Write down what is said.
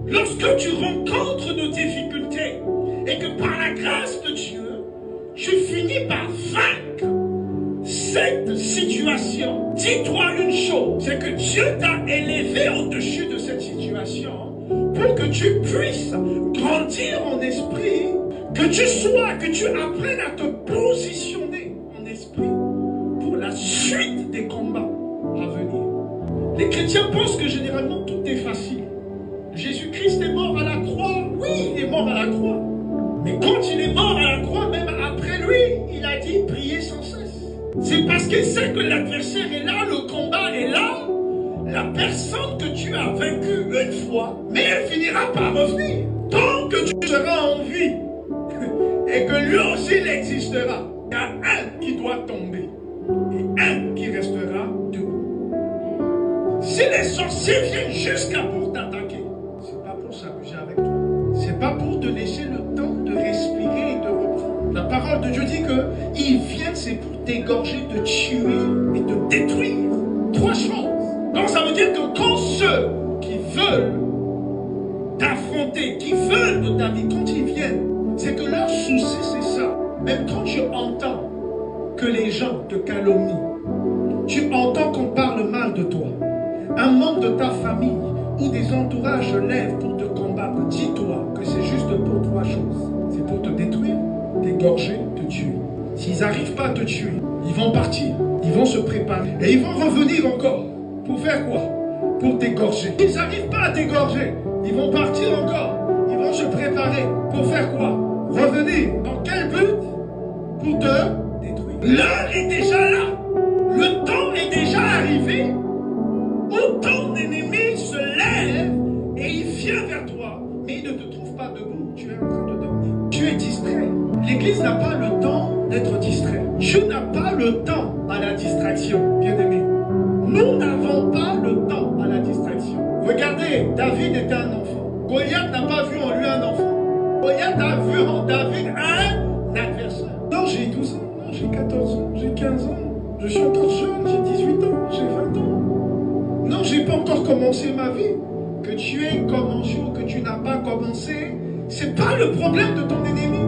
Lorsque tu rencontres nos difficultés et que par la grâce de Dieu, tu finis par vaincre cette situation, dis-toi une chose, c'est que Dieu t'a élevé au-dessus de cette situation pour que tu puisses grandir en esprit, que tu apprennes à te positionner en esprit pour la suite des combats à venir. Les chrétiens pensent que généralement tout est facile. Jésus-Christ est mort à la croix, oui, il est mort à la croix. Mais quand il est mort à la croix, même après lui, il a dit priez sans cesse. C'est parce qu'il sait que l'adversaire est là, le combat est là. La personne que tu as vaincue une fois, mais elle finira par revenir. Tant que tu seras en vie et que lui aussi il existera, il y a un qui doit tomber et un qui restera debout. Si les sorciers viennent jusqu'à pour t'attaquer, c'est pas pour s'amuser avec toi. C'est pas pour te laisser le temps de respirer et de reprendre. La parole de Dieu dit que ils viennent, c'est pour t'égorger, te tuer et te détruire. Trois choses. Donc ça veut dire que quand ceux qui veulent t'affronter, qui veulent de ta vie, quand ils viennent, c'est que leur souci c'est ça. Même quand tu entends que les gens te calomnient, tu entends qu'on parle mal de toi, un membre de ta famille ou des entourages lèvent pour te combattre, dis-toi que c'est juste pour trois choses. C'est pour te détruire, t'égorger, te tuer. S'ils n'arrivent pas à te tuer, ils vont partir, ils vont se préparer et ils vont revenir encore. Pour faire quoi? Pour t'égorger. S'ils n'arrivent pas à t'égorger, ils vont partir encore, ils vont se préparer. Pour faire quoi? Revenir. Dans quel but? Pour te détruire. L'heure est déjà là. Le temps est déjà arrivé où ton ennemi se lève et il vient vers toi, mais il ne te trouve pas debout. Tu es en train de dormir. Tu es distrait. L'Église n'a pas le temps d'être distrait. Dieu n'a pas le temps à la distraction, bien-aimé. Nous n'avons pas le temps à la distraction. Regardez, David était un enfant. Goliath n'a pas vu en lui un enfant. Goliath a vu en David un adversaire. Non, j'ai 12 ans, non, j'ai 14 ans, j'ai 15 ans. Je suis encore jeune, j'ai 18 ans, j'ai 20 ans. Non, j'ai pas encore commencé ma vie. Que tu aies commencé ou que tu n'as pas commencé, c'est pas le problème de ton ennemi.